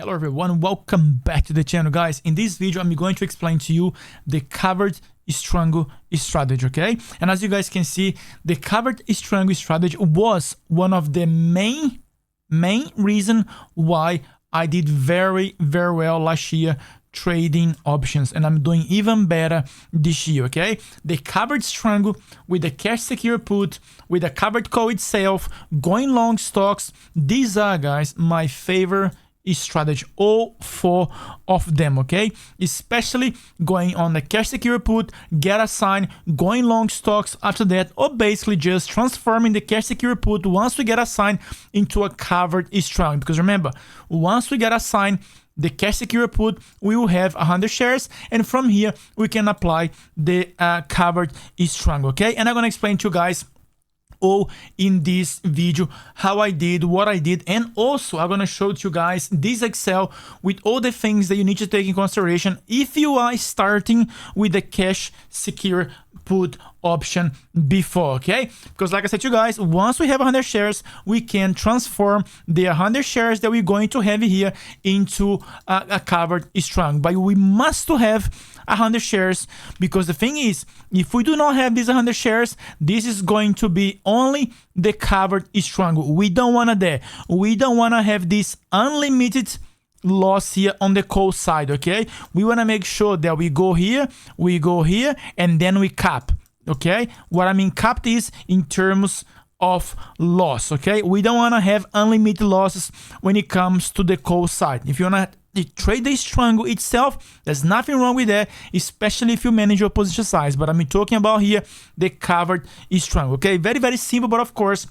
Hello everyone, welcome back to the channel, guys. In this video, I'm going to explain to you the covered strangle strategy, okay? And as you guys can see, the covered strangle strategy was one of the main reason why I did very well last year trading options, and I'm doing even better this year, okay? The covered strangle with the cash secure put, with the covered call itself, going long stocks, these are, guys, my favorite strategy, all four of them, okay? Especially going on the cash secure put, get a sign, going long stocks after that, or basically just transforming the cash secure put once we get a sign into a covered strangle. Because remember, once we get a sign, the cash secure put, we will have 100 shares, and from here we can apply the covered strangle, okay? And I'm gonna explain to you guys all in this video how I did, what I did, and also I'm gonna show to you guys this Excel with all the things that you need to take in consideration if you are starting with the cash secure put option before, okay? Because like I said to you guys, once we have 100 shares, we can transform the 100 shares that we're going to have here into a covered strangle. But we must have 100 shares, because the thing is, if we do not have these 100 shares, this is going to be only the covered strangle. We don't want that. We don't want to have this unlimited loss here on the call side, okay? We want to make sure that we go here, and then we cap, okay? What I mean capped is in terms of loss, okay? We don't want to have unlimited losses when it comes to the call side. If you want to trade the strangle itself, there's nothing wrong with that, especially if you manage your position size. But I'm talking about here the covered strangle, okay? Very simple, but of course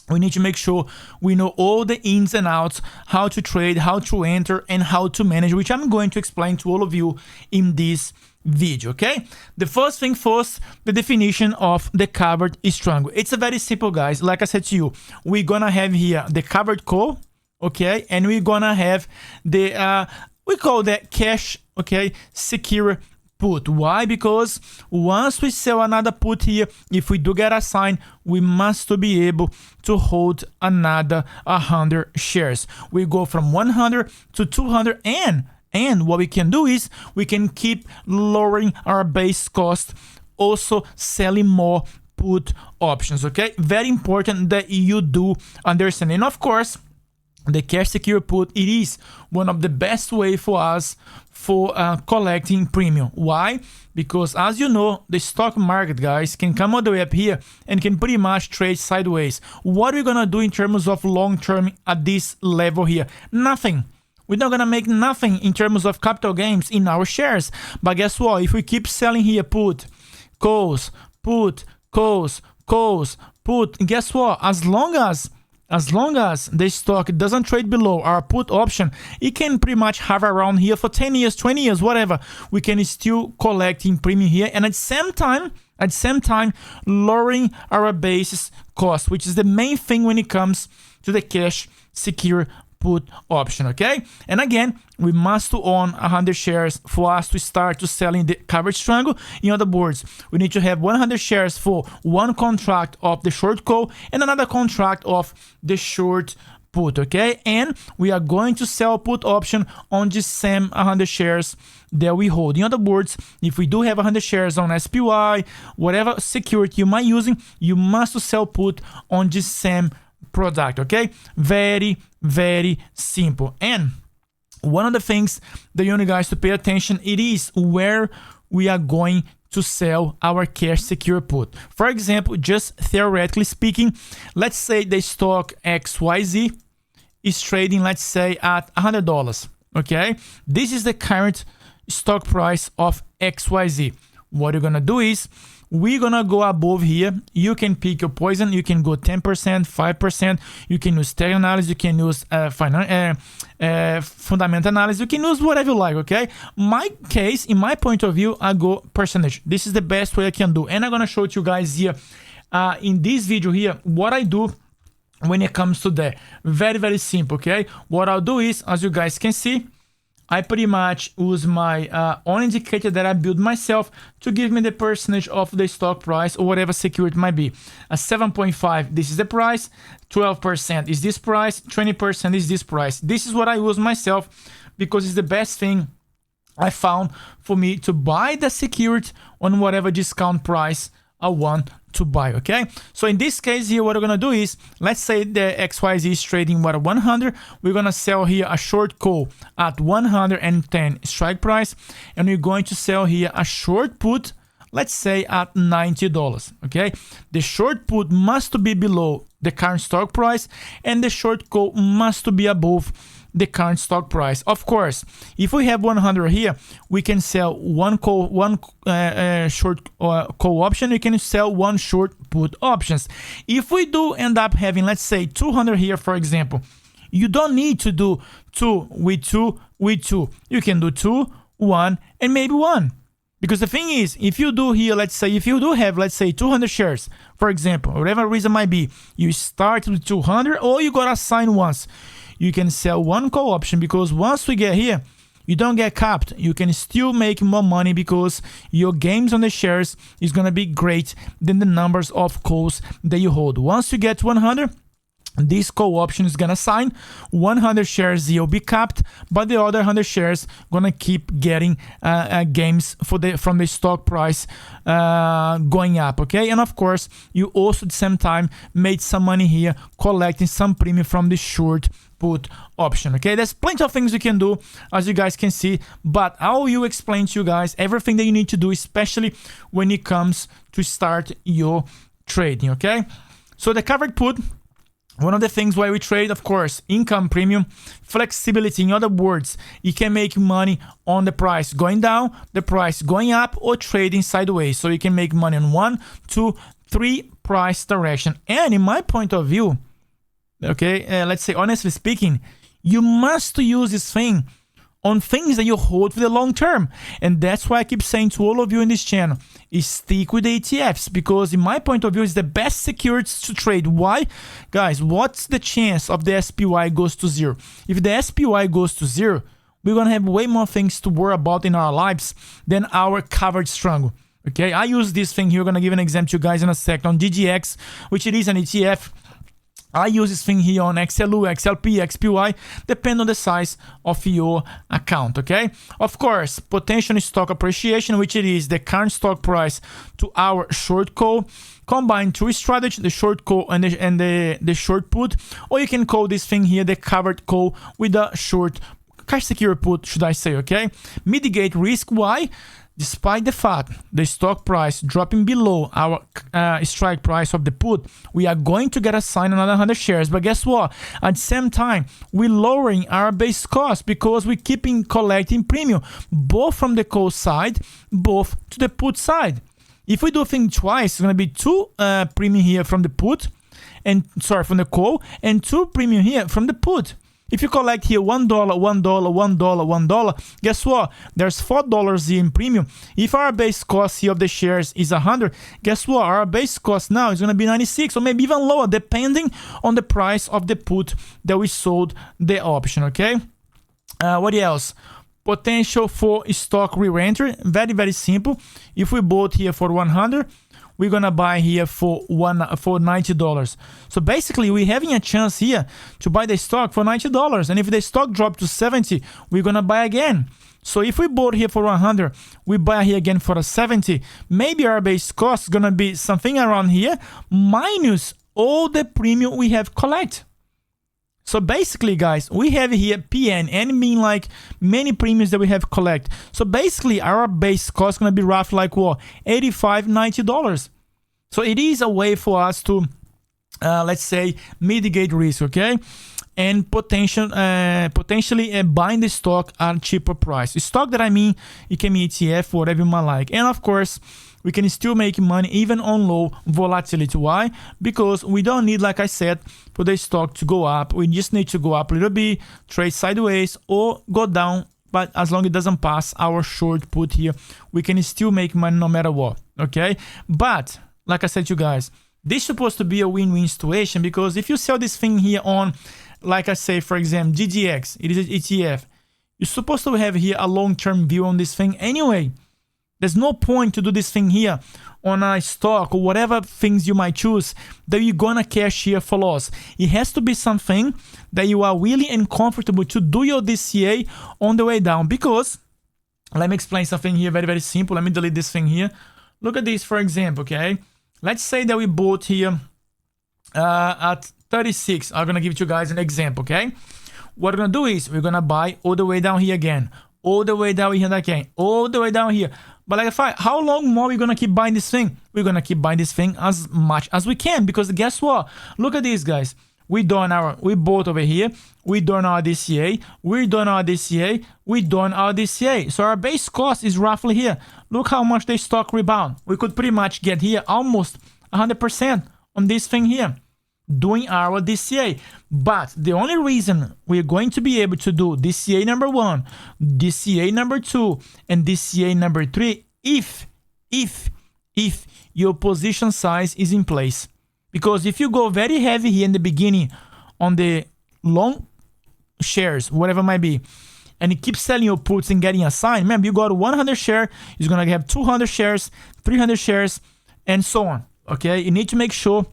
we need to make sure we know all the ins and outs, how to trade, how to enter, and how to manage, which I'm going to explain to all of you in this video, okay? The first thing first, the definition of the covered strangle. It's a very simple, guys. Like I said to you, we're gonna have here the covered call, okay? And we're gonna have the, we call that cash, okay, secure put. Why? Because once we sell another put here, if we do get a sign, we must be able to hold another 100 shares. We go from 100 to 200, and what we can do is we can keep lowering our base cost, also selling more put options, okay? Very important that you do understand. And of course, the cash secure put, it is one of the best way for us for collecting premium. Why? Because as you know, the stock market, guys, can come all the way up here and can pretty much trade sideways. What are we gonna do in terms of long term at this level here? Nothing. We're not gonna make nothing in terms of capital gains in our shares. But guess what? If we keep selling here put, calls, put, calls, put, guess what? As long as the stock doesn't trade below our put option, it can pretty much have around here for 10 years, 20 years, whatever. We can still collecting premium here, and at the same time, lowering our basis cost, which is the main thing when it comes to the cash secure put option, okay? And again, we must own 100 shares for us to start to selling the covered strangle. In other words, we need to have 100 shares for one contract of the short call and another contract of the short put, okay? And we are going to sell put option on the same 100 shares that we hold. In other words, if we do have 100 shares on SPY, whatever security you might using, you must sell put on the same product, okay? Very simple. And one of the things that you want guys to pay attention, it is where we are going to sell our cash secure put. For example, just theoretically speaking, let's say the stock XYZ is trading, let's say, at $100, okay? This is the current stock price of XYZ. What you're gonna do is we're gonna go above here. You can pick your poison. You can go 10%, 5%. You can use technical analysis. You can use fundamental analysis. You can use whatever you like, okay? My case, in my point of view, I go percentage. This is the best way I can do. And I'm gonna show it to you guys here in this video here what I do when it comes to that. Very simple, okay? What I'll do is, as you guys can see, I pretty much use my own indicator that I build myself to give me the percentage of the stock price or whatever security it might be. A 7.5, this is the price, 12% is this price, 20% is this price. This is what I use myself because it's the best thing I found for me to buy the security on whatever discount price I want to buy. Okay, so in this case here, what we're gonna do is, let's say the XYZ is trading what, 100, we're gonna sell here a short call at 110 strike price, and we're going to sell here a short put, let's say at $90. Okay, the short put must be below the current stock price, and the short call must be above the current stock price. Of course, if we have 100 here, we can sell one short call option. We can sell one short put options. If we do end up having, let's say 200 here, for example, you don't need to do 2 with 2 with 2. You can do 2, 1, and maybe 1. Because the thing is, if you do here, let's say, if you do have, let's say 200 shares, for example, whatever reason might be, you start with 200 or you got assigned once, you can sell one call option, because once we get here, you don't get capped. You can still make more money because your gains on the shares is going to be great than the numbers of calls that you hold. Once you get 100, this call option is gonna sign 100 shares, you'll be capped, but the other 100 shares gonna keep getting gains from the stock price going up. Okay, and of course you also at the same time made some money here collecting some premium from the short put option. Okay, there's plenty of things you can do, as you guys can see, but I will explain to you guys everything that you need to do, especially when it comes to start your trading. Okay, so the covered put, one of the things why we trade, of course, income premium, flexibility. In other words, you can make money on the price going down, the price going up, or trading sideways. So you can make money on 1, 2, 3 price direction. And in my point of view, okay, let's say honestly speaking, you must use this thing on things that you hold for the long term. And that's why I keep saying to all of you in this channel, is stick with the ETFs, because in my point of view, it's the best securities to trade. Why? Guys, what's the chance of the SPY goes to 0? If the SPY goes to 0, we're going to have way more things to worry about in our lives than our covered Strangle. Okay, I use this thing here. I'm going to give an example to you guys in a sec on DGX, which it is an ETF. I use this thing here on XLU, XLP, XPY, depend on the size of your account, okay? Of course, potential stock appreciation, which it is the current stock price to our short call, combine 2 strategy, the short call and the short put, or you can call this thing here the covered call with a short cash secure put, should I say, okay? Mitigate risk. Why? Despite the fact the stock price dropping below our strike price of the put, we are going to get assigned another 100 shares. But guess what? At the same time, we're lowering our base cost because we keeping collecting premium, both from the call side, both to the put side. If we do things twice, it's going to be 2 premium here from the put, and from the call, and 2 premium here from the put. If you collect here $1, $1, $1, $1, guess what? There's $4 here in premium. If our base cost here of the shares is 100, guess what? Our base cost now is going to be 96 or maybe even lower, depending on the price of the put that we sold the option, okay? What else? Potential for stock re-entry. Very, very simple. If we bought here for 100, we're gonna buy here for $90. So basically, we're having a chance here to buy the stock for $90. And if the stock dropped to 70, we're gonna buy again. So if we bought here for 100, we buy here again for a 70. Maybe our base cost is gonna be something around here minus all the premium we have collect. So basically, guys, we have here PN, and being like many premiums that we have collect. So basically, our base cost is going to be roughly like what, $85, $90. So it is a way for us to, let's say, mitigate risk, okay? And potentially buying the stock at a cheaper price. The stock that I mean, it can be ETF, whatever you might like. And of course, we can still make money even on low volatility. Why? Because we don't need, like I said, for the stock to go up. We just need to go up a little bit, trade sideways, or go down. But as long as it doesn't pass our short put here, we can still make money no matter what. Okay? But like I said to you guys, this is supposed to be a win-win situation, because if you sell this thing here on, like I say, for example, GGX, it is an ETF. You're supposed to have here a long-term view on this thing anyway. There's no point to do this thing here on a stock or whatever things you might choose that you're gonna cash here for loss. It has to be something that you are willing and comfortable to do your DCA on the way down, because let me explain something here very, very simple. Let me delete this thing here. Look at this, for example, okay? Let's say that we bought here at 36. I'm gonna give it to you guys an example, okay? What we're gonna do is we're gonna buy all the way down here again, all the way down here again, all the way down here. But like, how long more are we gonna keep buying this thing? We're gonna keep buying this thing as much as we can, because guess what? Look at this, guys. We bought over here. We done our DCA. We done our DCA. We done our DCA. So our base cost is roughly here. Look how much the stock rebound. We could pretty much get here almost 100% on this thing here, doing our DCA. But the only reason we're going to be able to do DCA number 1, DCA number 2, and DCA number 3 if your position size is in place. Because if you go very heavy here in the beginning on the long shares, whatever it might be, and you keep selling your puts and getting assigned, remember, you got 100 share, you're gonna have 200 shares, 300 shares, and so on. Okay, you need to make sure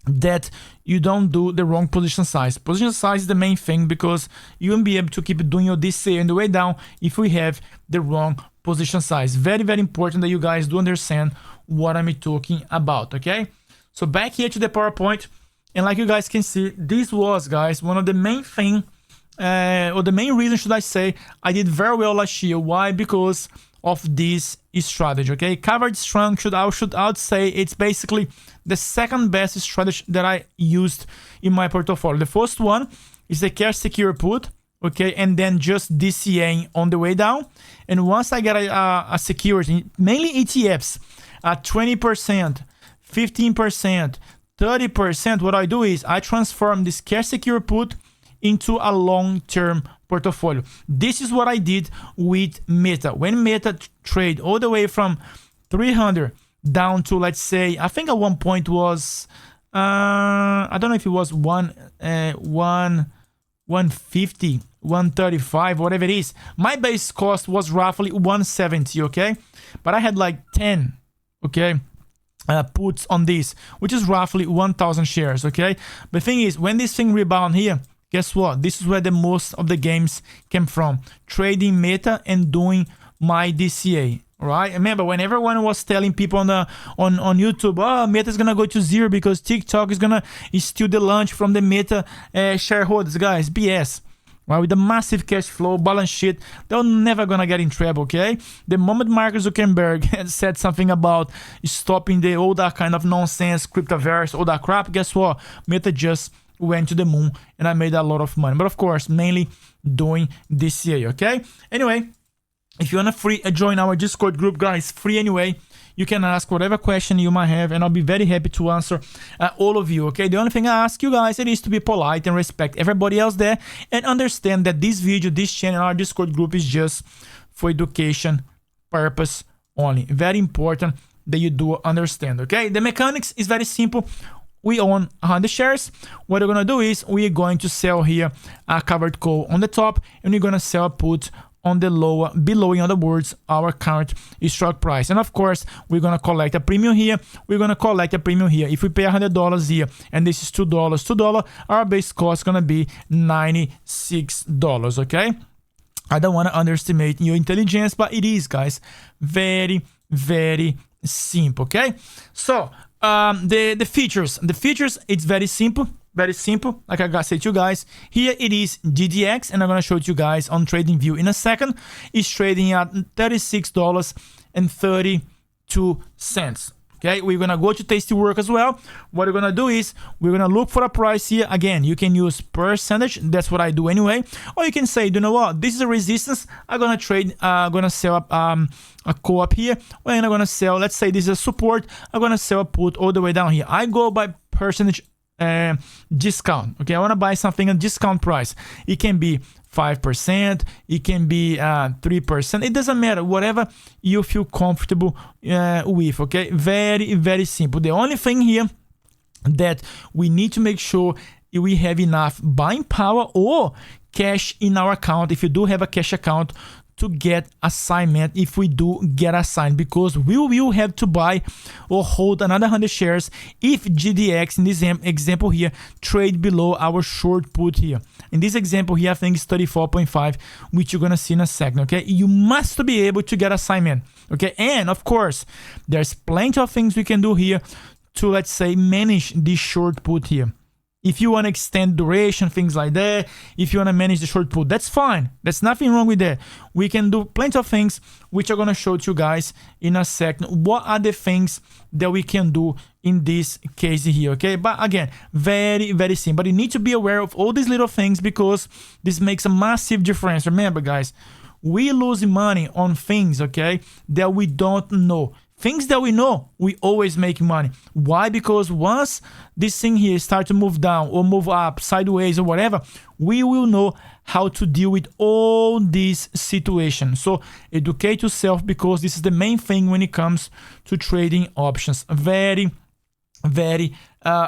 that you don't do the wrong position size. Position size is the main thing, because you won't be able to keep doing your DCA on the way down if we have the wrong position size. Very, very important that you guys do understand what I'm talking about, okay? So back here to the PowerPoint, and like you guys can see, this was, guys, one of the main thing, or the main reason, should I say, I did very well last year. Why? Because of this strategy, okay? Covered strong, I would say it's basically the second best strategy that I used in my portfolio. The first one is the cash secure put, okay, and then just DCAing on the way down. And once I get a security, mainly ETFs, 20%, 15%, 30%, what I do is I transform this cash secure put into a long-term portfolio. This is what I did with Meta. When Meta trade all the way from 300 down to, let's say, I think at one point was, I don't know if it was 150, 135, whatever it is. My base cost was roughly 170, okay? But I had like 10, okay? Puts on this, which is roughly 1,000 shares, okay? The thing is, when this thing rebound here, guess what? This is where the most of the games came from. Trading Meta and doing my DCA, right? Remember, when everyone was telling people on YouTube, oh, Meta is gonna go to zero because TikTok is gonna steal the lunch from the Meta shareholders, guys. BS. Right, with the massive cash flow, balance sheet, they're never gonna get in trouble, okay? The moment Mark Zuckerberg said something about stopping all that kind of nonsense, cryptoverse, all that crap, guess what? Meta just went to the moon, and I made a lot of money. But of course, mainly doing DCA, okay? Anyway, if you wanna join our Discord group, guys, free anyway. You can ask whatever question you might have, and I'll be very happy to answer all of you, okay? The only thing I ask you guys, it is to be polite and respect everybody else there, and understand that this video, this channel, our Discord group is just for education purpose only. Very important that you do understand, okay? The mechanics is very simple. We own 100 shares. What we're gonna do is we're going to sell here a covered call on the top, and we're gonna sell a put on the below, in other words, our current stock price. And of course, we're gonna collect a premium here. We're gonna collect a premium here. If we pay $100 here, and this is $2, our base cost is gonna be $96, okay? I don't wanna underestimate your intelligence, but it is, guys, very, very simple, okay? So, the features, it's very simple. Very simple, like I said to you guys. Here it is GDX, and I'm gonna show it to you guys on TradingView in a second. It's trading at $36.32. Okay, we're gonna go to TastyWorks as well. What we're gonna do is we're gonna look for a price here. Again, you can use percentage. That's what I do anyway. Or you can say, you know what? This is a resistance. I'm gonna trade. Gonna sell a call up here. And I'm gonna sell. Let's say this is a support. I'm gonna sell a put all the way down here. I go by percentage discount. Okay, I want to buy something at discount price. It can be 5%, it can be 3%. It doesn't matter, whatever you feel comfortable with. Okay, very, very simple. The only thing here that we need to make sure we have enough buying power or cash in our account, if you do have a cash account, to get assignment if we do get assigned, because we will have to buy or hold another 100 shares if GDX in this example here trade below our short put here. In this example here, I think it's 34.5, which you're gonna see in a second. Okay, you must be able to get assignment. Okay, and of course there's plenty of things we can do here to, let's say, manage this short put here. If you want to extend duration, things like that, if you want to manage the short put, that's fine. There's nothing wrong with that. We can do plenty of things, which I'm going to show to you guys in a second. What are the things that we can do in this case here, okay? But again, very, very simple. But you need to be aware of all these little things because this makes a massive difference. Remember, guys, we lose money on things, okay, that we don't know. Things that we know, we always make money. Why? Because once this thing here starts to move down or move up, sideways or whatever, we will know how to deal with all these situations. So educate yourself, because this is the main thing when it comes to trading options. Very, very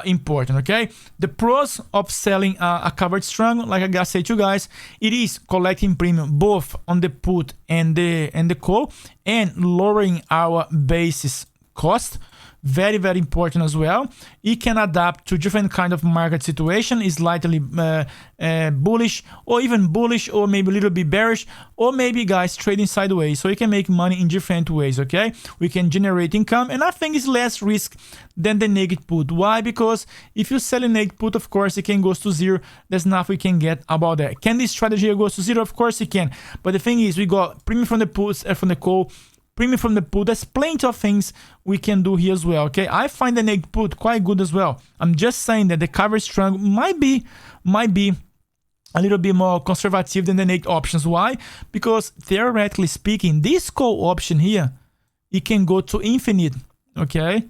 important. Okay, the pros of selling a covered strangle, like I gotta say to you guys, it is collecting premium both on the put and the call, and lowering our basis cost. Very, very important as well. It can adapt to different kind of market situation. Is slightly bullish, or even bullish, or maybe a little bit bearish, or maybe, guys, trading sideways. So you can make money in different ways. Okay, we can generate income, and I think it's less risk than the naked put. Why? Because if you sell a naked put, of course it can go to zero. There's nothing we can get about that. Can this strategy go to zero? Of course it can. But the thing is, we got premium from the puts and from the call, premium from the put. There's plenty of things we can do here as well. Okay, I find the naked put quite good as well. I'm just saying that the covered strangle might be a little bit more conservative than the naked options. Why? Because theoretically speaking, this call option here, it can go to infinite. Okay,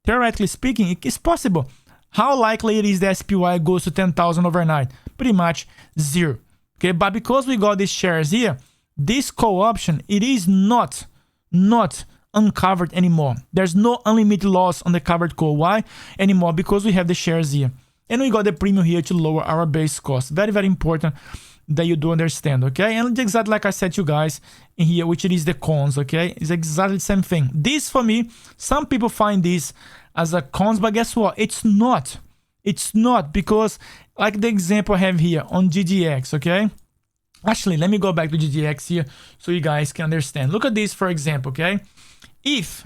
theoretically speaking, it is possible. How likely it is the SPY goes to 10,000 overnight? Pretty much zero. Okay, but because we got these shares here, this call option, it is not uncovered anymore. There's no unlimited loss on the covered call. Why anymore? Because we have the shares here, and we got the premium here to lower our base cost. Very, very important that you do understand. Okay, and exactly like I said to you guys in here, which it is the cons. Okay, it's exactly the same thing. This, for me, some people find this as a cons, but guess what? It's not. It's not, because like the example I have here on GDX. Okay, actually, let me go back to GDX here so you guys can understand. Look at this, for example. Okay, if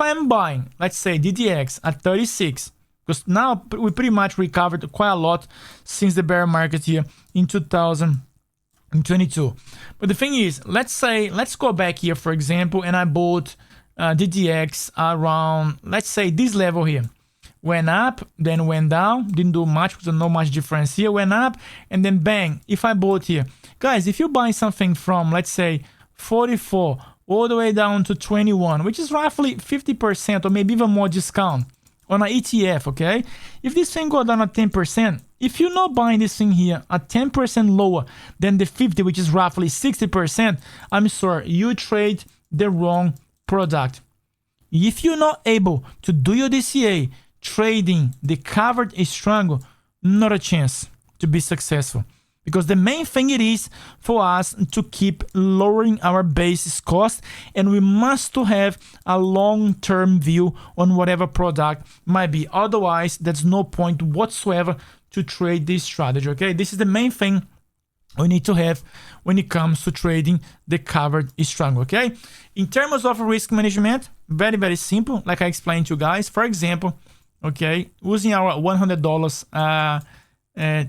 I'm buying, let's say, GDX at 36, because now we pretty much recovered quite a lot since the bear market here in 2022. But the thing is, let's go back here, for example, and I bought GDX around, let's say, this level here. Went up, then went down, didn't do much, because no much difference here. Went up, and then bang, if I bought here. Guys, if you buy something from, let's say, 44 all the way down to 21, which is roughly 50% or maybe even more discount on an ETF, okay? If this thing go down at 10%, if you're not buying this thing here at 10% lower than the 50, which is roughly 60%, I'm sorry, you trade the wrong product. If you're not able to do your DCA trading the covered strangle, not a chance to be successful. Because the main thing it is for us to keep lowering our basis cost, and we must to have a long-term view on whatever product might be. Otherwise, there's no point whatsoever to trade this strategy. Okay, this is the main thing we need to have when it comes to trading the covered strangle. Okay, in terms of risk management, very, very simple. Like I explained to you guys, for example, okay, using our $100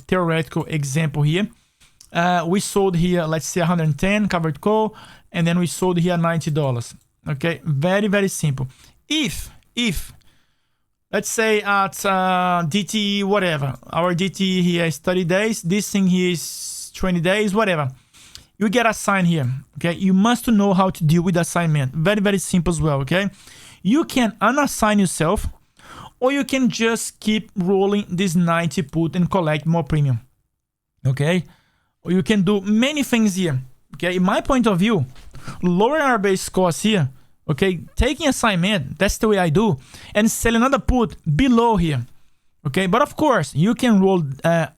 theoretical example here, we sold here, let's say, 110 covered call, and then we sold here $90. Okay, very, very simple. If let's say at DT whatever, our DT here is 30 days, this thing here is 20 days, whatever, you get assigned here. Okay, you must know how to deal with assignment. Very, very simple as well. Okay, you can unassign yourself, or you can just keep rolling this 90 put and collect more premium. Okay, or you can do many things here. Okay, in my point of view, lowering our base cost here, okay, taking assignment, that's the way I do, and sell another put below here. Okay, but of course you can roll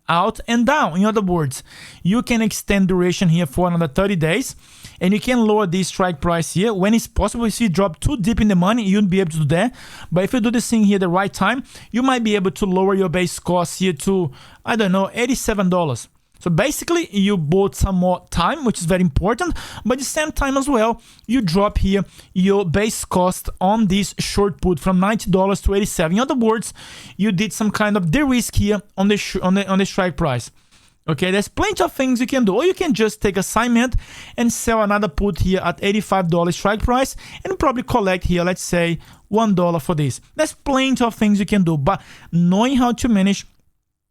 out and down. In other words, you can extend duration here for another 30 days, and you can lower the strike price here when it's possible. If you drop too deep in the money, you won't be able to do that. But if you do this thing here at the right time, you might be able to lower your base cost here to, I don't know, $87. So basically, you bought some more time, which is very important, but at the same time as well, you drop here your base cost on this short put from $90 to $87. In other words, you did some kind of de-risk here on the strike price. Okay, there's plenty of things you can do, or you can just take assignment and sell another put here at $85 strike price and probably collect here, let's say, $1 for this. There's plenty of things you can do, but knowing how to manage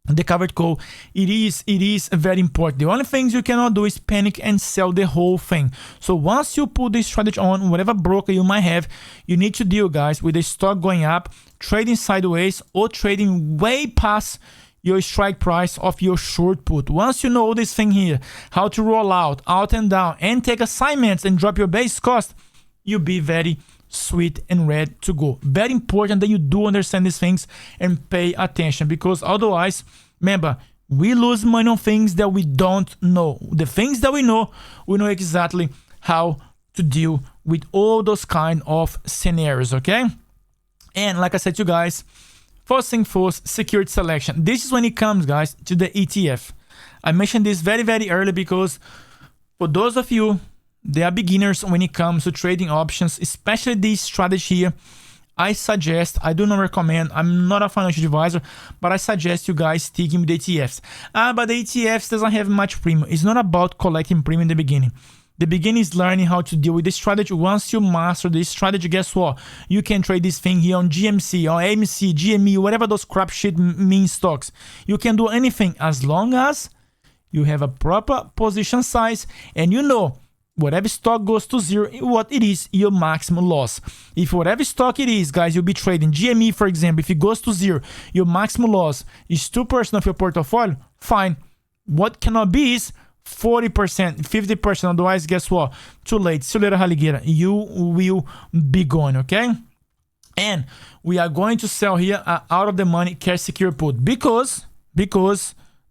the covered call, it is very important. The only things you cannot do is panic and sell the whole thing. So once you put this strategy on, whatever broker you might have, you need to deal, guys, with the stock going up, trading sideways, or trading way past your strike price of your short put. Once you know this thing here, how to roll out and down, and take assignments and drop your base cost, you'll be very sweet and ready to go. Very important that you do understand these things and pay attention, because otherwise, remember, we lose money on things that we don't know. The things that we know exactly how to deal with all those kind of scenarios, okay? And like I said to you guys, first thing first, secured selection. This is when it comes, guys, to the ETF. I mentioned this very, very early because for those of you they are beginners when it comes to trading options, especially this strategy here, I do not recommend, I'm not a financial advisor, but I suggest you guys sticking with the ETFs. But the ETFs doesn't have much premium. It's not about collecting premium in the beginning. The beginning is learning how to deal with this strategy. Once you master this strategy, guess what? You can trade this thing here on GMC or AMC, GME, whatever those crap shit mean stocks. You can do anything as long as you have a proper position size and you know whatever stock goes to zero, what it is your maximum loss. If whatever stock it is, guys, you'll be trading GME, for example, if it goes to zero, your maximum loss is 2% of your portfolio, fine. What cannot be is 40%, 50%, otherwise, guess what? Too late. See you later, Haligueira. You will be going, okay? And we are going to sell here out of the money cash secure put because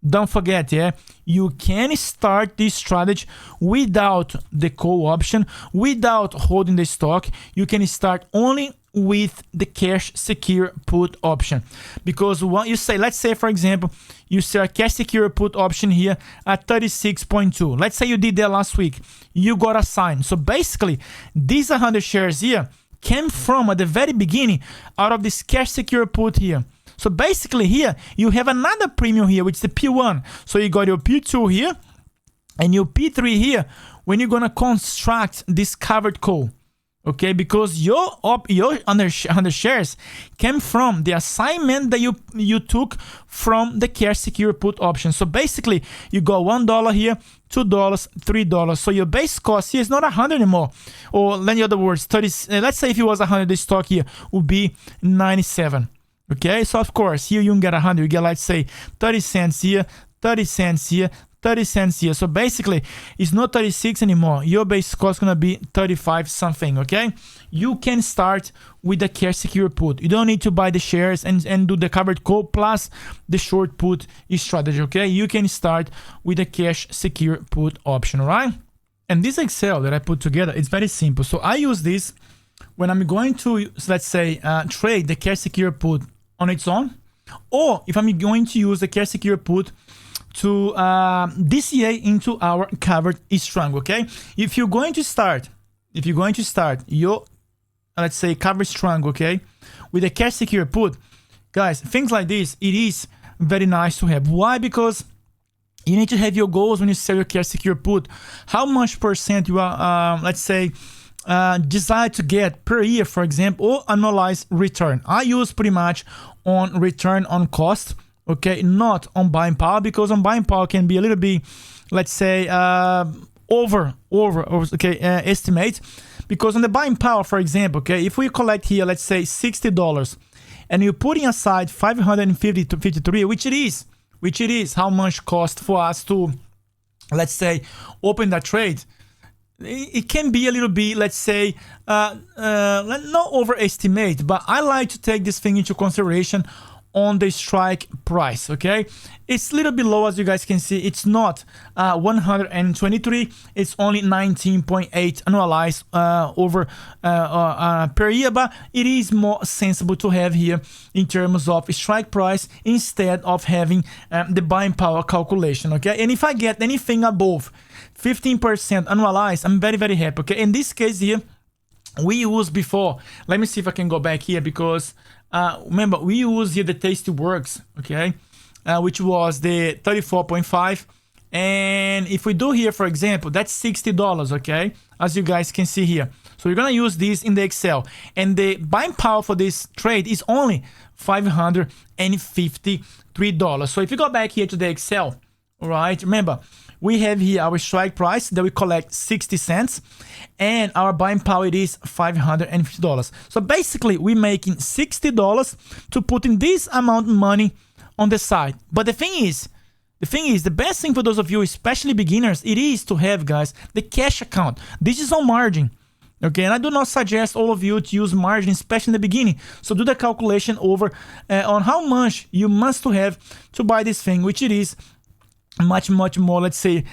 don't forget, yeah, you can start this strategy without the call option, without holding the stock. You can start only with the cash secure put option, because what you say, let's say for example, you sell a cash secure put option here at 36.2. Let's say you did that last week, you got assigned. So basically, these 100 shares here came from at the very beginning out of this cash secure put here. So basically here, you have another premium here, which is the P1. So you got your P2 here and your P3 here when you're going to construct this covered call. Okay, because your under shares came from the assignment that you took from the cash secure put option. So basically, you got $1 here, $2, $3. So your base cost here is not 100 anymore. Or in other words, 30. Let's say if it was 100, this stock here would be 97. Okay, so of course, here you can get 100. You get, let's say, 30 cents here, 30 cents here, 30 cents here. So basically, it's not 36 anymore. Your base cost is going to be 35 something, okay? You can start with the cash secure put. You don't need to buy the shares and do the covered call plus the short put strategy, okay? You can start with the cash secure put option, all right? And this Excel that I put together, it's very simple. So I use this when I'm going to, let's say, trade the cash secure put on its own, or if I'm going to use the cash secure put to DCA into our covered Strangle, okay? If you're going to start your, let's say, covered Strangle, okay, with a cash secure put, guys, things like this, it is very nice to have. Why? Because you need to have your goals when you sell your cash secure put. How much percent you are, let's say, desire to get per year, for example, or annualized return. I use pretty much on return on cost, okay, not on buying power, because on buying power can be a little bit, let's say, over okay, estimate, because on the buying power, for example, okay, if we collect here, let's say $60, and you're putting aside 550 to 53, which it is how much cost for us to, let's say, open that trade. It can be a little bit, let's say, not overestimate, but I like to take this thing into consideration on the strike price. Okay, it's a little bit low, as you guys can see. It's not 123, it's only 19.8 annualized over per year, but it is more sensible to have here in terms of strike price instead of having the buying power calculation. Okay, and if I get anything above 15% annualized, I'm very, very happy. Okay, in this case here, we used before, let me see if I can go back here, because remember, we used here the TastyWorks, okay, which was the 34.5, and if we do here, for example, that's $60, okay, as you guys can see here. So we're gonna use this in the Excel, and the buying power for this trade is only $553. So if you go back here to the Excel, all right, remember, we have here our strike price that we collect 60 cents, and our buying power it is $550. So basically, we're making $60 to put in this amount of money on the side. But the thing is, the best thing for those of you, especially beginners, it is to have, guys, the cash account. This is on margin. Okay, and I do not suggest all of you to use margin, especially in the beginning. So do the calculation over on how much you must to have to buy this thing, which it is much more, let's say,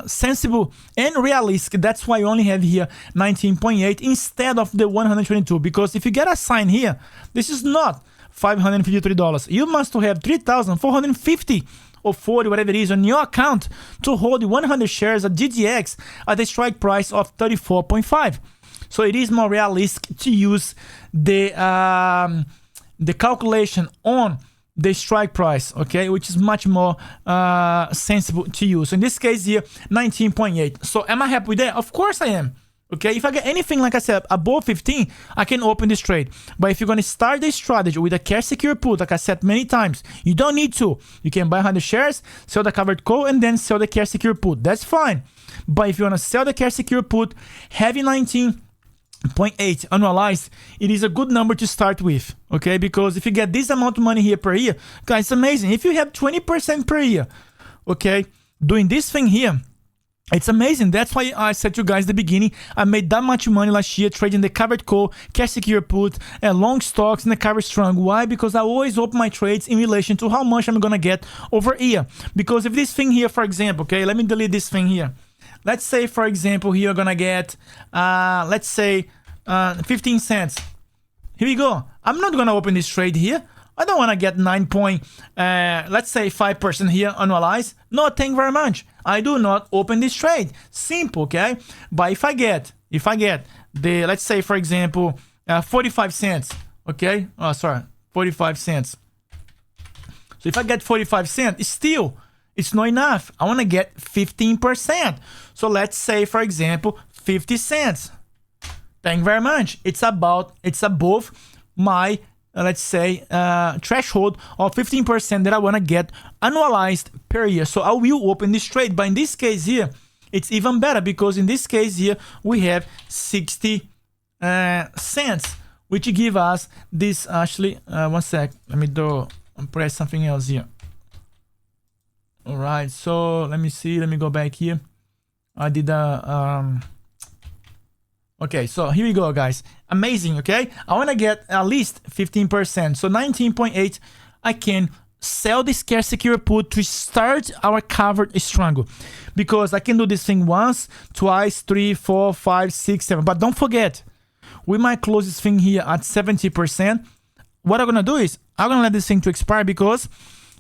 sensible and realistic. That's why you only have here 19.8 instead of the 122, because if you get a sign here, this is not $553. You must have 3,450 or 40, whatever it is, on your account to hold 100 shares at GDX at a strike price of 34.5. So it is more realistic to use the calculation on the strike price, okay, which is much more sensible to use. So in this case here, 19.8. So am I happy with that? Of course I am. Okay, if I get anything, like I said, above 15, I can open this trade. But if you're going to start this strategy with a cash secure put, like I said many times, you don't need to. You can buy 100 shares, sell the covered call, and then sell the cash secure put. That's fine. But if you want to sell the cash secure put, having 19.8 annualized, it is a good number to start with, okay? Because if you get this amount of money here per year, guys, it's amazing. If you have 20% per year, okay, doing this thing here, it's amazing. That's why I said to you guys at the beginning, I made that much money last year trading the covered call, cash secure put, and long stocks and the covered strong. Why? Because I always open my trades in relation to how much I'm gonna get over a year. Because if this thing here, for example, okay, let me delete this thing here. Let's say, for example, here you're gonna get, let's say, 15 cents. Here we go. I'm not gonna open this trade here. I don't want to get 5% here annualized. No, thank you very much. I do not open this trade. Simple, okay? But if I get the, let's say, for example, 45 cents, okay? Oh, sorry, 45 cents. So if I get 45 cents, it's not enough. I want to get 15%. So let's say, for example, 50 cents. Thank you very much. It's above my let's say threshold of 15% that I want to get annualized per year. So I will open this trade, but in this case here, it's even better, because in this case here we have 60 cents, which give us this. Actually, one sec, let me press something else here. All right, so let me see, let me go back here. I did okay, so here we go, guys. Amazing, okay? I want to get at least 15%. So 19.8, I can sell this cash secure put to start our covered strangle. Because I can do this thing once, twice, 3, 4, 5, 6, 7. But don't forget, we might close this thing here at 70%. What I'm going to do is, I'm going to let this thing to expire, because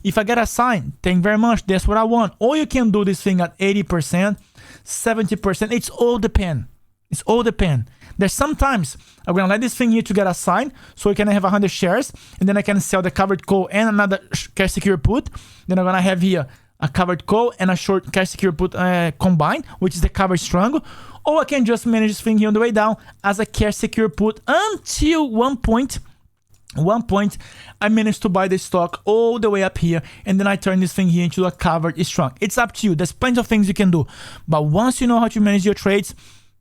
if I get a sign, thank you very much, that's what I want. Or you can do this thing at 80%, 70%. It's all depend. It's all depend. There's sometimes I'm gonna let this thing here to get a sign, so I can have 100 shares, and then I can sell the covered call and another cash secure put. Then I'm gonna have here a covered call and a short cash secure put combined, which is the covered strangle. Or I can just manage this thing here on the way down as a cash secure put until one point I managed to buy the stock all the way up here, and then I turn this thing here into a covered strong. It's up to you. There's plenty of things you can do, but once you know how to manage your trades,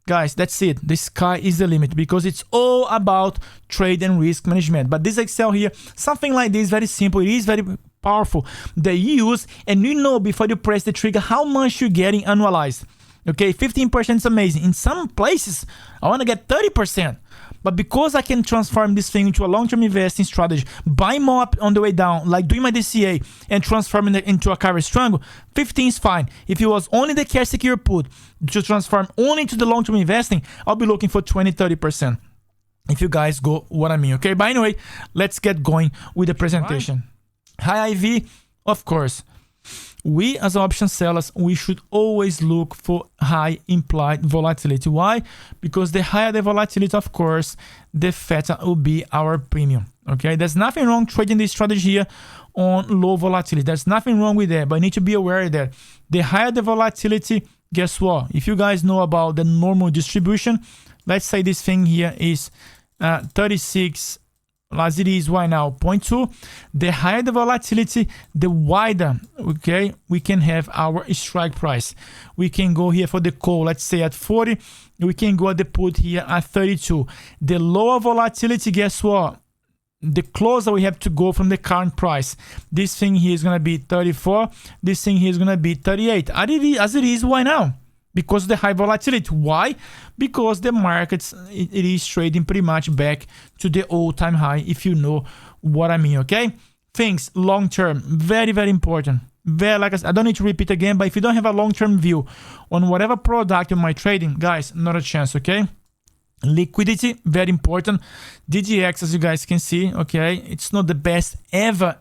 guys, that's it. The sky is the limit, because it's all about trade and risk management. But this Excel here, something like this, very simple. It is very powerful that you use, and you know before you press the trigger how much you're getting annualized. Okay, 15% is amazing. In some places, I want to get 30%. But because I can transform this thing into a long-term investing strategy, buy more up on the way down, like doing my DCA and transforming it into a covered strangle, 15 is fine. If it was only the cash secure put to transform only into the long-term investing, I'll be looking for 20-30%. If you guys go what I mean, okay? But anyway, let's get going with the presentation. High IV, of course. We as option sellers, we should always look for high implied volatility. Why? Because the higher the volatility, of course, the fatter will be our premium. Okay, there's nothing wrong trading this strategy here on low volatility. There's nothing wrong with that, but you need to be aware that the higher the volatility, guess what? If you guys know about the normal distribution, let's say this thing here is 36, as it is right now, 0.2. The higher the volatility, the wider, okay, we can have our strike price. We can go here for the call, let's say at 40. We can go at the put here at 32. The lower volatility, guess what? The closer we have to go from the current price. This thing here is going to be 34. This thing here is going to be 38. As it is right now. Because of the high volatility. Why? Because the markets, it is trading pretty much back to the all-time high, if you know what I mean, okay? Things long-term, very, very important. Very, like I said, I don't need to repeat again, but if you don't have a long-term view on whatever product you might trading, guys, not a chance, okay? Liquidity, very important. DGX, as you guys can see, okay? It's not the best ever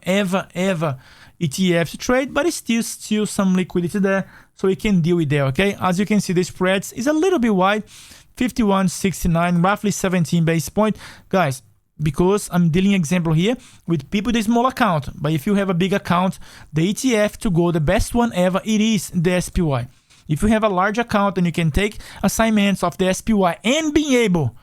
ETF to trade, but it's still some liquidity there, so we can deal with that, okay? As you can see, the spreads is a little bit wide, 51.69, roughly 17 basis point. Guys, because I'm dealing example here with people with a small account, but if you have a big account, the ETF to go, the best one ever, it is the SPY. If you have a large account and you can take assignments of the SPY and being able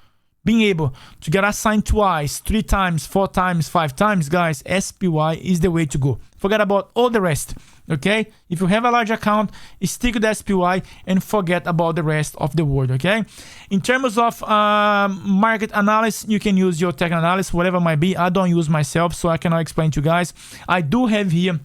to get assigned twice, 3 times, 4 times, 5 times, guys, SPY is the way to go. Forget about all the rest, okay? If you have a large account, stick with the SPY and forget about the rest of the world, okay? In terms of market analysis, you can use your tech analysis, whatever it might be. I don't use myself, so I cannot explain to you guys. I do have here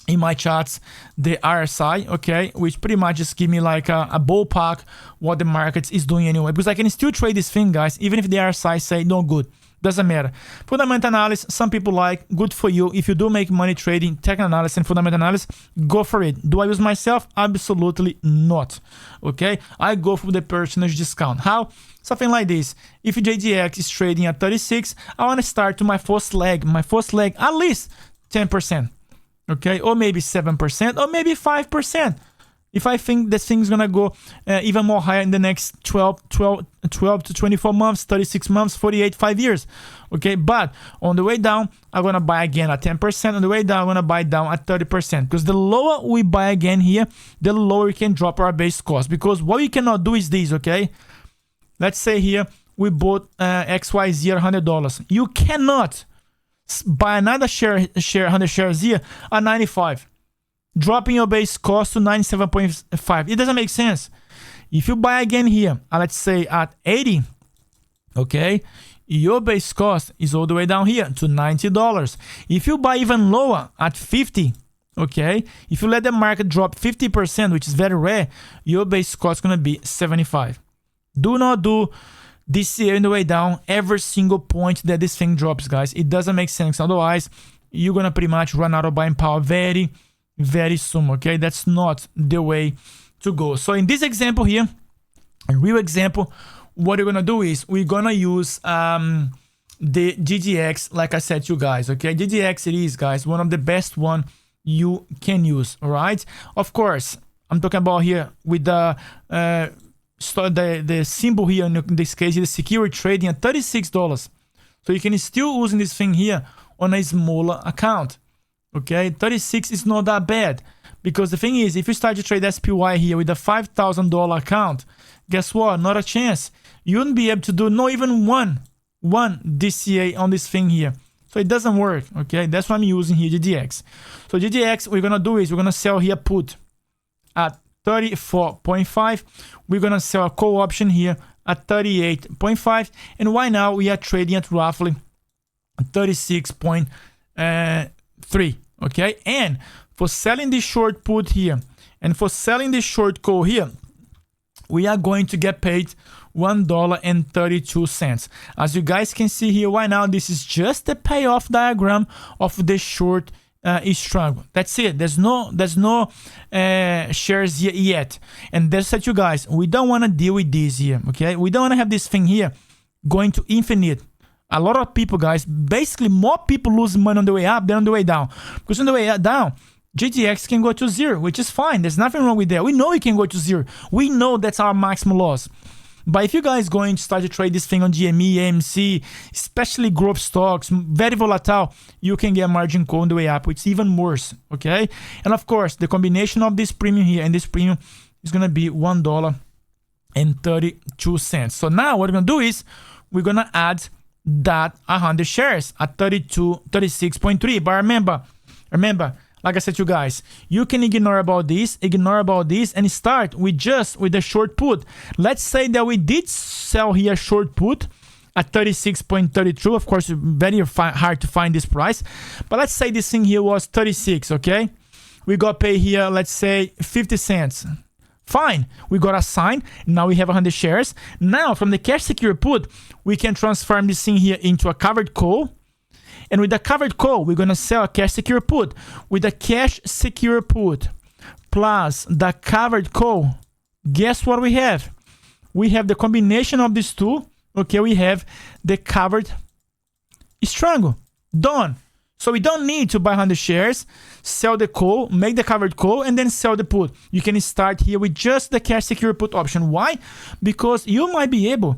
in my charts the RSI, okay, which pretty much just give me like a ballpark what the market is doing anyway, because I can still trade this thing, guys, even if the RSI say no good, doesn't matter. Fundamental analysis, some people like, good for you. If you do make money trading technical analysis and fundamental analysis, go for it. Do I use myself? Absolutely not, okay? I go for the percentage discount. How? Something like this. If JDX is trading at 36, I want to start to my first leg at least 10%. Okay, or maybe 7%, or maybe 5%. If I think this thing's gonna go even more higher in the next 12 to 24 months, 36 months, 48, 5 years. Okay, but on the way down, I'm gonna buy again at 10%. On the way down, I'm gonna buy down at 30%. Because the lower we buy again here, the lower we can drop our base cost. Because what we cannot do is this, okay? Let's say here, we bought XYZ at $100. You cannot buy another share 100 shares here at 95, dropping your base cost to 97.5. It doesn't make sense. If you buy again here, let's say at 80, okay, your base cost is all the way down here to $90. If you buy even lower at 50, okay, if you let the market drop 50%, which is very rare, your base cost is going to be 75. Do not do this year in the way down every single point that this thing drops, guys. It doesn't make sense. Otherwise, you're gonna pretty much run out of buying power very, very soon, okay? That's not the way to go. So in this example here, a real example, what we're gonna do is we're gonna use the GGX, like I said to you guys, okay? GGX, it is, guys, one of the best one you can use, all right? Of course, I'm talking about here with the symbol here, in this case, the security trading at $36. So you can still using this thing here on a smaller account. Okay, 36 is not that bad, because the thing is, if you start to trade SPY here with a $5,000 account, guess what? Not a chance. You wouldn't be able to do not even one DCA on this thing here. So it doesn't work. Okay, that's why I'm using here GDX. So GDX, we're gonna do is we're gonna sell here put at 34.5. We're gonna sell a call option here at 38.5, and right now we are trading at roughly 36.3. Okay, and for selling this short put here and for selling this short call here, we are going to get paid $1.32. As you guys can see here right now, this is just the payoff diagram of the short Strangle. That's it. There's no shares yet. And that's what you guys, we don't want to deal with this here, okay? We don't want to have this thing here going to infinite. A lot of people, guys, basically more people lose money on the way up than on the way down. Because on the way down, GTX can go to 0, which is fine. There's nothing wrong with that. We know it can go to 0. We know that's our maximum loss. But if you guys going to start to trade this thing on GME, AMC, especially growth stocks, very volatile, you can get margin call on the way up, which is even worse, okay? And of course, the combination of this premium here and this premium is going to be $1.32. So now what we're going to do is we're going to add that 100 shares at 36.3. But remember, like I said to you guys, you can ignore about this, and start with the short put. Let's say that we did sell here short put at 36.32. Of course, very hard to find this price. But let's say this thing here was 36, okay? We got paid here, let's say 50 cents. Fine, we got a sign. Now we have 100 shares. Now from the cash secure put, we can transform this thing here into a covered call. And with the covered call, we're going to sell a cash secure put. With the cash secure put plus the covered call, guess what we have? We have the combination of these two. Okay, we have the covered Strangle. Done. So we don't need to buy 100 shares, sell the call, make the covered call, and then sell the put. You can start here with just the cash secure put option. Why? Because you might be able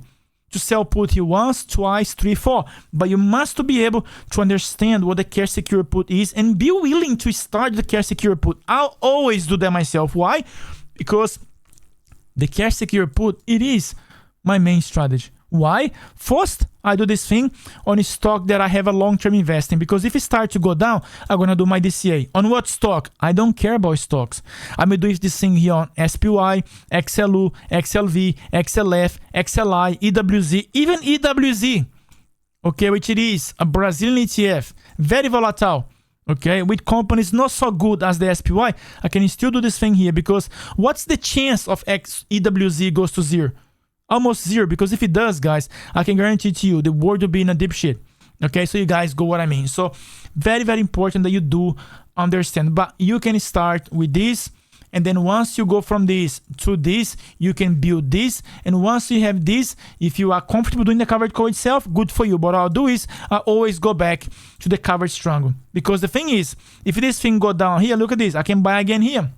to sell put here once, twice, 3, 4. But you must be able to understand what the cash secure put is and be willing to start the cash secure put. I'll always do that myself. Why? Because the cash secure put, it is my main strategy. Why? First, I do this thing on a stock that I have a long-term investing, because if it starts to go down, I'm going to do my DCA. On what stock? I don't care about stocks. I'm going to do this thing here on SPY, XLU, XLV, XLF, XLI, EWZ, even EWZ, okay, which it is a Brazilian ETF, very volatile, okay, with companies not so good as the SPY. I can still do this thing here, because what's the chance of EWZ goes to 0? Almost 0, because if it does, guys, I can guarantee to you the world will be in a deep shit. Okay, so you guys go what I mean. So very, very important that you do understand. But you can start with this, and then once you go from this to this, you can build this. And once you have this, if you are comfortable doing the covered call itself, good for you. But what I'll do is I always go back to the covered Strangle, because the thing is, if this thing go down here, look at this, I can buy again here.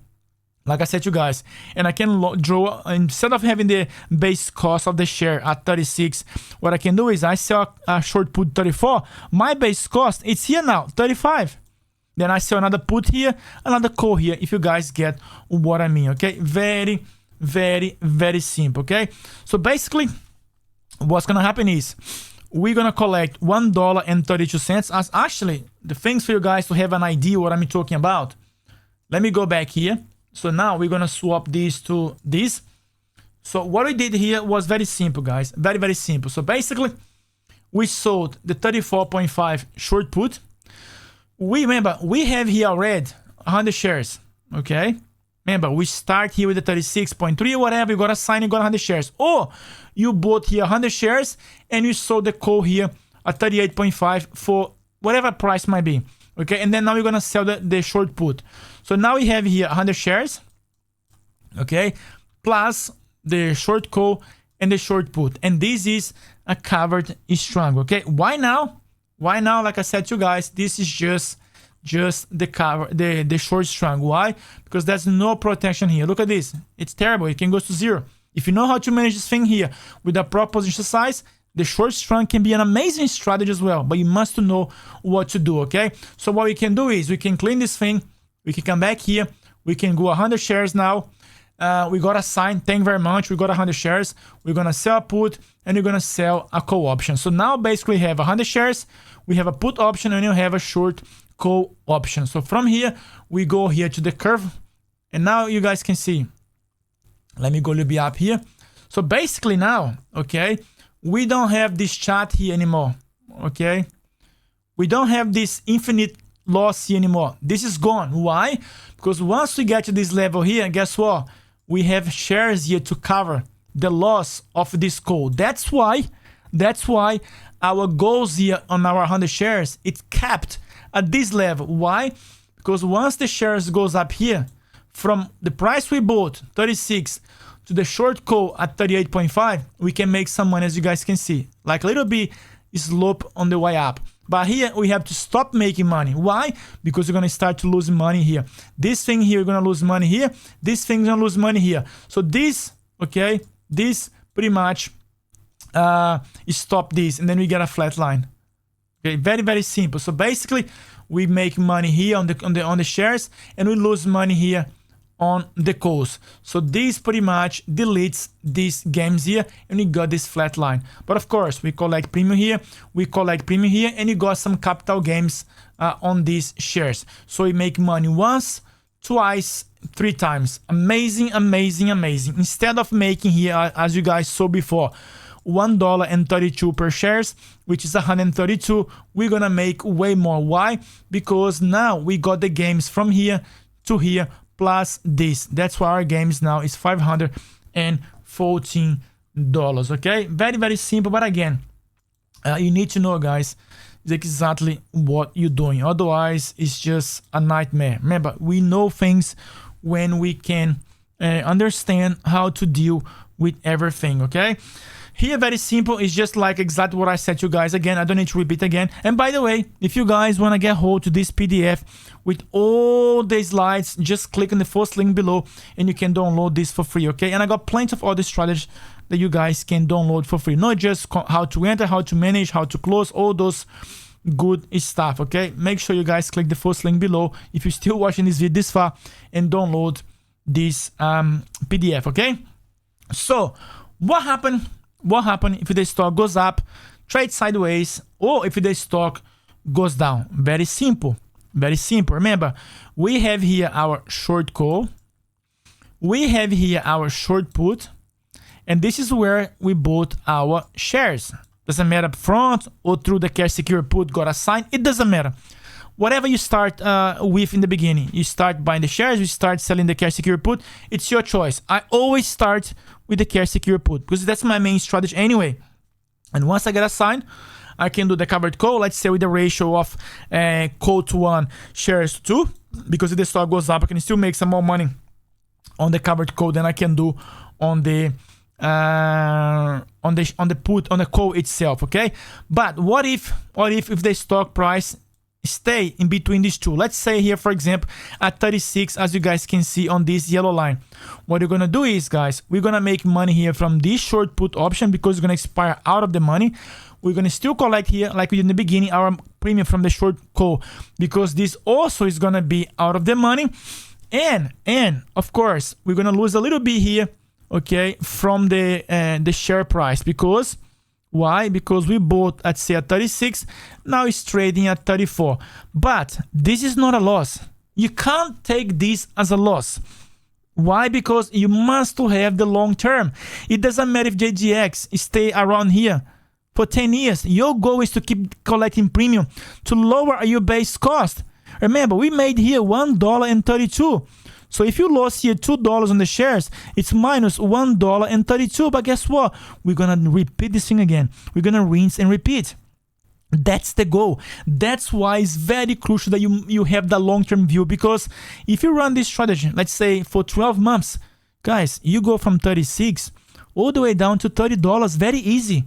Like I said to you guys, and I can draw, instead of having the base cost of the share at 36, what I can do is I sell a short put 34. My base cost, it's here now, 35. Then I sell another put here, another call here, if you guys get what I mean, okay? Very, very, very simple, okay? So basically, what's going to happen is we're going to collect $1.32 as actually the things for you guys to have an idea what I'm talking about. Let me go back here. So now we're going to swap these to this. So what we did here was very simple, guys. Very, very simple. So basically, we sold the 34.5 short put. Remember, we have here already 100 shares, okay? Remember, we start here with the 36.3 or whatever. You got to sign, you got 100 shares. Or you bought here 100 shares and you sold the call here at 38.5 for whatever price might be. Okay, and then now we're going to sell the short put. So now we have here 100 shares, okay, plus the short call and the short put. And this is a covered Strangle, okay? Why now? Why now? Like I said to you guys, this is just the cover, the short Strangle. Why? Because there's no protection here. Look at this. It's terrible. It can go to 0. If you know how to manage this thing here with a proper position size, the short Strangle can be an amazing strategy as well, but you must know what to do, okay? So what we can do is we can clean this thing. We can come back here. We can go 100 shares now. We got a sign. Thank you very much. We got 100 shares. We're going to sell a put and we're going to sell a call option. So now basically we have 100 shares. We have a put option and you have a short call option. So from here, we go here to the curve. And now you guys can see. Let me go a little bit up here. So basically now, okay, we don't have this chart here anymore, okay? We don't have this infinite loss here anymore. This is gone. Why? Because once we get to this level here, guess what? We have shares here to cover the loss of this call. That's why our goals here on our 100 shares, it's capped at this level. Why? Because once the shares goes up here, from the price we bought, 36, to the short call at 38.5, we can make some money, as you guys can see. Like a little bit slope on the way up. But here we have to stop making money. Why? Because we're going to start to lose money here. This thing here, we're going to lose money here. This thing's going to lose money here. So this, okay, this pretty much stop this, and then we get a flat line. Okay, very, very simple. So basically, we make money here on the shares, and we lose money here on the calls. So this pretty much deletes these games here, and we got this flat line. But of course, we collect premium here, we collect premium here, and you got some capital gains on these shares. So we make money once, twice, 3 times. Amazing, amazing, amazing. Instead of making here, as you guys saw before, $1.32 per shares, which is 132, we're gonna make way more. Why? Because now we got the games from here to here plus this. That's why our games now is $514. Okay, very, very simple. But again, you need to know, guys, exactly what you're doing. Otherwise, it's just a nightmare. Remember, we know things when we can understand how to deal with everything. Okay. Here, very simple. It's just like exactly what I said to you guys. Again, I don't need to repeat again. And by the way, if you guys want to get hold to this PDF with all the slides, just click on the first link below and you can download this for free, okay? And I got plenty of other strategies that you guys can download for free. Not just how to enter, how to manage, how to close, all those good stuff, okay? Make sure you guys click the first link below if you're still watching this video this far and download this PDF, okay? So, what happened if the stock goes up, trade sideways, or if the stock goes down? Very simple. Very simple. Remember, we have here our short call. We have here our short put. And this is where we bought our shares. Doesn't matter up front or through the cash secure put got assigned. It doesn't matter. Whatever you start with in the beginning, you start buying the shares, you start selling the cash secure put. It's your choice. I always start with the cash secure put because that's my main strategy anyway. And once I get assigned, I can do the covered call, let's say with the ratio of call to 1, shares to 2, because if the stock goes up, I can still make some more money on the covered call than I can do on the put, on the call itself. Okay, but what if the stock price stay in between these two? Let's say here, for example, at 36, as you guys can see on this yellow line. What you're gonna do is, guys, we're gonna make money here from this short put option because it's gonna expire out of the money. We're gonna still collect here, like we did in the beginning, our premium from the short call because this also is gonna be out of the money. And of course, we're gonna lose a little bit here, okay, from the share price. Because why? Because we bought at, say, at 36, now it's trading at 34. But this is not a loss. You can't take this as a loss. Why? Because you must have the long term. It doesn't matter if JGX stay around here for 10 years. Your goal is to keep collecting premium to lower your base cost. Remember, we made here $1.32. So if you lost here $2 on the shares, it's minus $1.32. But guess what? We're going to repeat this thing again. We're going to rinse and repeat. That's the goal. That's why it's very crucial that you have the long-term view. Because if you run this strategy, let's say for 12 months, guys, you go from 36 all the way down to $30. Very easy.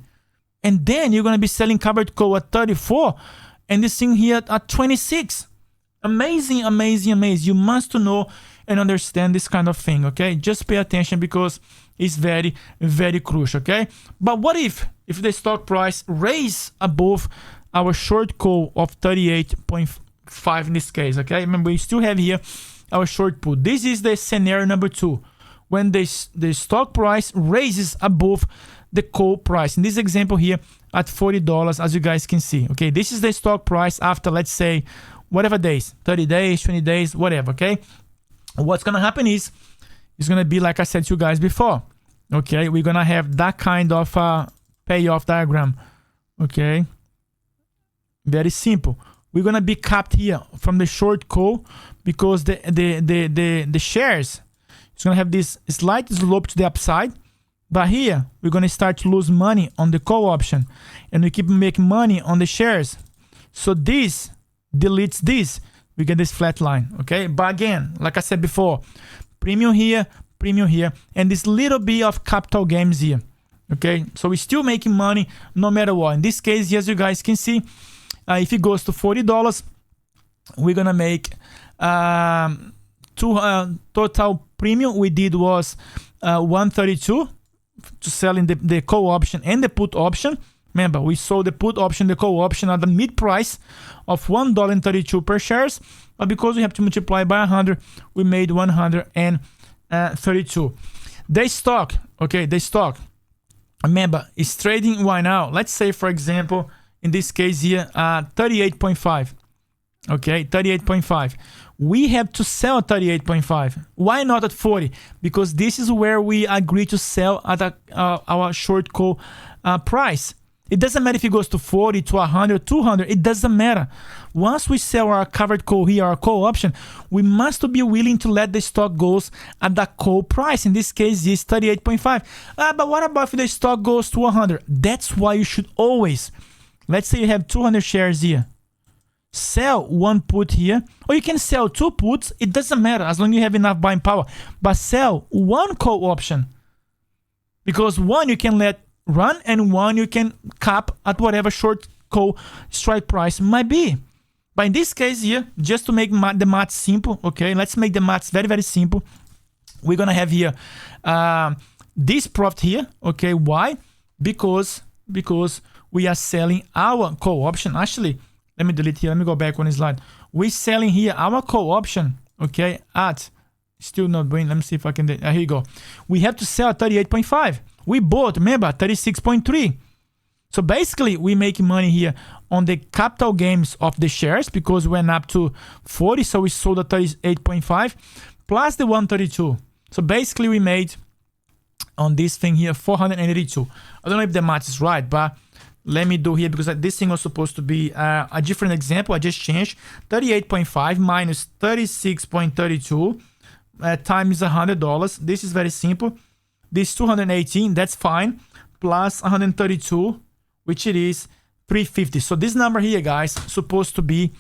And then you're going to be selling covered call at 34 and this thing here at 26. Amazing, amazing, amazing. You must know and understand this kind of thing, okay? Just pay attention because it's very, very crucial, okay? But what if the stock price raise above our short call of 38.5 in this case, okay? Remember, we still have here our short put. This is the scenario number 2, when the stock price raises above the call price. In this example here at $40, as you guys can see, okay? This is the stock price after, let's say, whatever days, 30 days, 20 days, whatever, okay? What's gonna happen is, it's gonna be like I said to you guys before, okay? We're gonna have that kind of payoff diagram, okay? Very simple. We're gonna be capped here from the short call because the shares, it's gonna have this slight slope to the upside. But here, we're going to start to lose money on the call option. And we keep making money on the shares. So this deletes this. We get this flat line, okay? But again, like I said before, premium here, and this little bit of capital gains here, okay? So we're still making money no matter what. In this case, as you guys can see, if it goes to $40, we're going to make total premium we did was 132 to selling the call option and the put option. Remember, we sold the put option, the call option at the mid price of $1.32 per shares, but because we have to multiply by 100, we made 132. The stock, okay, the stock, remember, is trading right now. Let's say, for example, in this case here, 38.5. Okay, 38.5. We have to sell 38.5. Why not at 40? Because this is where we agree to sell at our short call price. It doesn't matter if it goes to 40, to 100, 200. It doesn't matter. Once we sell our covered call here, our call option, we must be willing to let the stock goes at the call price. In this case, is 38.5. But what about if the stock goes to 100? That's why you should always, let's say you have 200 shares here. Sell one put here, or you can sell two puts. It doesn't matter as long as you have enough buying power. But sell one call option, because one you can let run and one you can cap at whatever short call strike price might be. But in this case here, just to make the math simple, okay, let's make the maths very, very simple. We're gonna have here this profit here, okay. Why? Because we are selling our call option. Actually, let me delete here. Let me go back one slide. We're selling here our call option, okay, at, still not bringing, let me see if I can, here you go. We have to sell 38.5. We bought, remember, 36.3. So basically, we make money here on the capital gains of the shares because we went up to 40, so we sold at 38.5 plus the 132. So basically, we made on this thing here 482. I don't know if the math is right, but let me do here because this thing was supposed to be a different example. I just changed 38.5 minus 36.32 times $100. This is very simple. This 218, that's fine, plus 132, which it is 350. So this number here, guys, supposed to be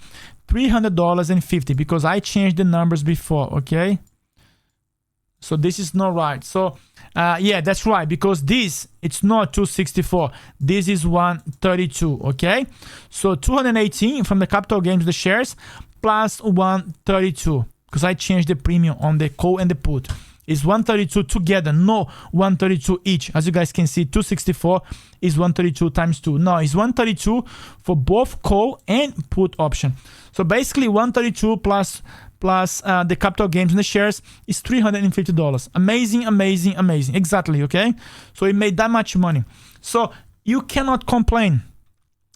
$300.50 because I changed the numbers before, okay? So this is not right. So yeah, that's right, because this, it's not 264. This is 132, okay? So 218 from the capital gains, the shares, plus 132, because I changed the premium on the call and the put. Is 132 together, no 132 each. As you guys can see, 264 is 132 times 2. No, it's 132 for both call and put option. So basically 132 plus the capital gains in the shares is $350. Amazing, amazing, amazing. Exactly, okay? So it made that much money. So you cannot complain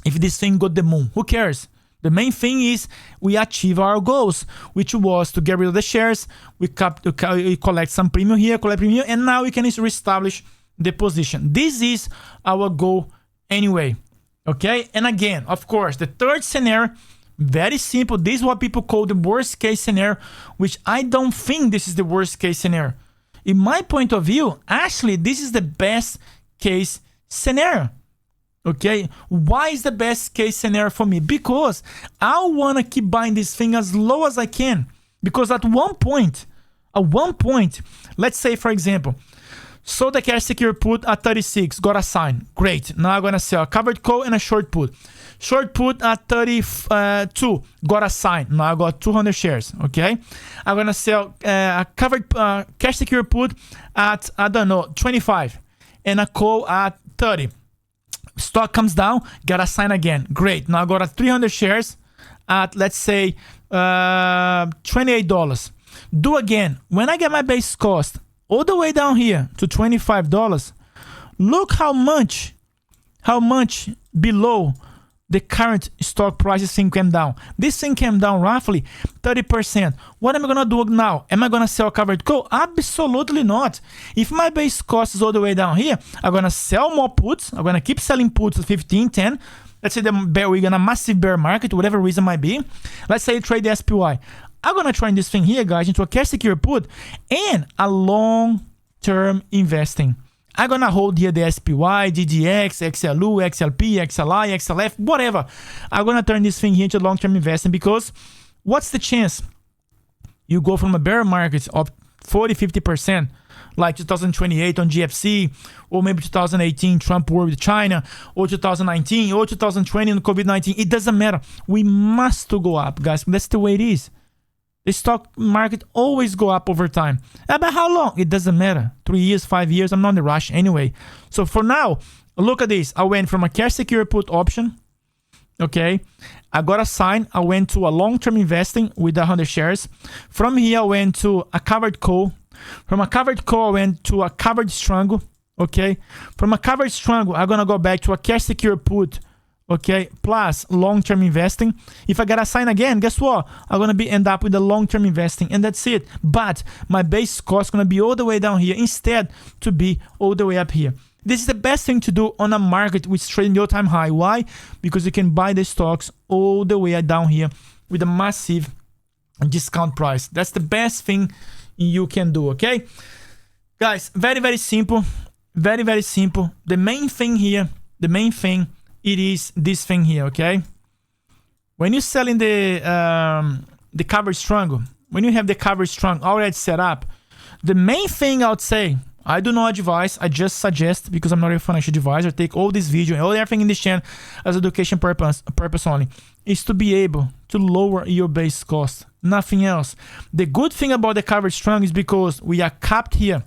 if this thing got the moon. Who cares? The main thing is we achieve our goals, which was to get rid of the shares, we collect some premium here, collect premium, and now we can reestablish the position. This is our goal anyway, okay? And again, of course, the third scenario, very simple. This is what people call the worst case scenario, which I don't think this is the worst case scenario. In my point of view, actually, this is the best case scenario. Okay, why is the best case scenario for me? Because I want to keep buying this thing as low as I can. Because at one point, let's say, for example, sold the cash secure put at 36, got a sign. Great. Now I'm going to sell a covered call and a short put. Short put at 32, got a sign. Now I got 200 shares. Okay, I'm going to sell a covered cash secure put at, I don't know, 25 and a call at 30. Stock comes down, got a sign again. Great. Now I got a 300 shares at, let's say, $28. Do again. When I get my base cost all the way down here to $25, look how much below the current stock price this thing came down. This thing came down roughly 30%. What am I gonna do now? Am I gonna sell covered call? Absolutely not. If my base cost is all the way down here, I'm gonna sell more puts. I'm gonna keep selling puts at 15, 10. Let's say we're in a massive bear market, whatever reason might be. Let's say you trade the SPY. I'm gonna turn this thing here, guys, into a cash secure put and a long-term investing. I'm gonna hold here the SPY, DDX, XLU, XLP, XLI, XLF, whatever. I'm gonna turn this thing here into long-term investing, because what's the chance you go from a bear market of 40-50%, like 2028 on GFC, or maybe 2018 Trump war with China, or 2019, or 2020 on COVID-19. It doesn't matter. We must to go up, guys. That's the way it is. The stock market always go up over time. But how long? It doesn't matter. 3 years, 5 years. I'm not in a rush anyway. So for now, look at this. I went from a cash secure put option. Okay. I got a sign. I went to a long-term investing with 100 shares. From here, I went to a covered call. From a covered call, I went to a covered strangle. Okay. From a covered strangle, I'm going to go back to a cash secure put. Okay, plus long-term investing. If I gotta sign again, guess what? I'm gonna end up with the long-term investing, and that's it. But my base cost is gonna be all the way down here instead to be all the way up here. This is the best thing to do on a market with trading all-time high. Why? Because you can buy the stocks all the way down here with a massive discount price. That's the best thing you can do. Okay, guys, very, very simple. Very, very simple. The main thing here, it is this thing here, okay? When you're selling the covered strangle, when you have the covered strangle already set up, the main thing I would say, I do not advise, I just suggest, because I'm not a financial advisor, take all this video and all everything in this channel as education purpose only, is to be able to lower your base cost, nothing else. The good thing about the covered strangle is because we are capped here,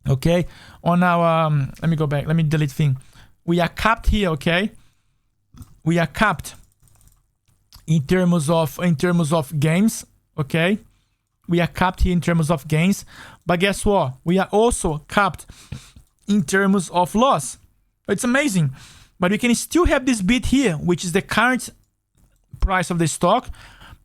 okay? On our, let me go back, let me delete thing. We are capped here, okay? We are capped in terms of gains, okay? We are capped here in terms of gains, but guess what? We are also capped in terms of loss. It's amazing, but we can still have this bit here, which is the current price of the stock,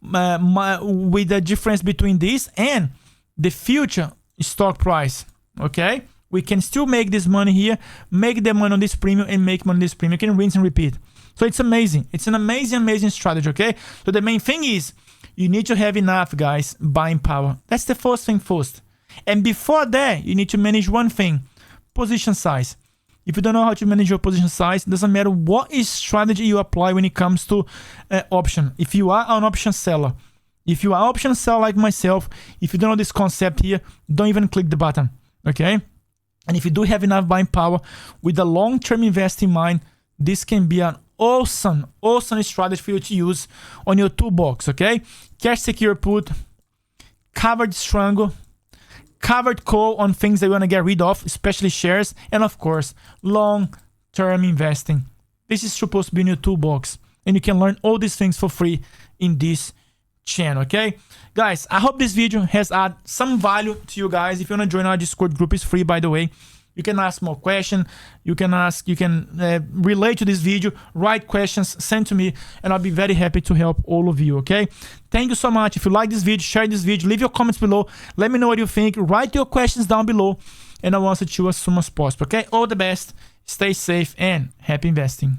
with the difference between this and the future stock price, okay? We can still make this money here, make the money on this premium, and make money on this premium. You can rinse and repeat. So it's amazing. It's an amazing, amazing strategy, okay? So the main thing is you need to have enough, guys, buying power. That's the first thing first. And before that, you need to manage one thing, position size. If you don't know how to manage your position size, it doesn't matter what strategy you apply when it comes to option. If you are an option seller, if you are an option seller like myself, if you don't know this concept here, don't even click the button, okay? And if you do have enough buying power with the long-term investing in mind, this can be an awesome strategy for you to use on your toolbox, okay? Cash secure put, covered strangle, covered call on things that you want to get rid of, especially shares, and of course, long-term investing. This is supposed to be in your toolbox, and you can learn all these things for free in this channel, okay? Guys, I hope this video has added some value to you guys. If you want to join our Discord group, it's free, by the way. You can ask more questions. You can relate to this video, write questions, send to me, and I'll be very happy to help all of you, okay? Thank you so much. If you like this video, share this video, leave your comments below. Let me know what you think. Write your questions down below, and I'll answer to you as soon as possible, okay? All the best. Stay safe and happy investing.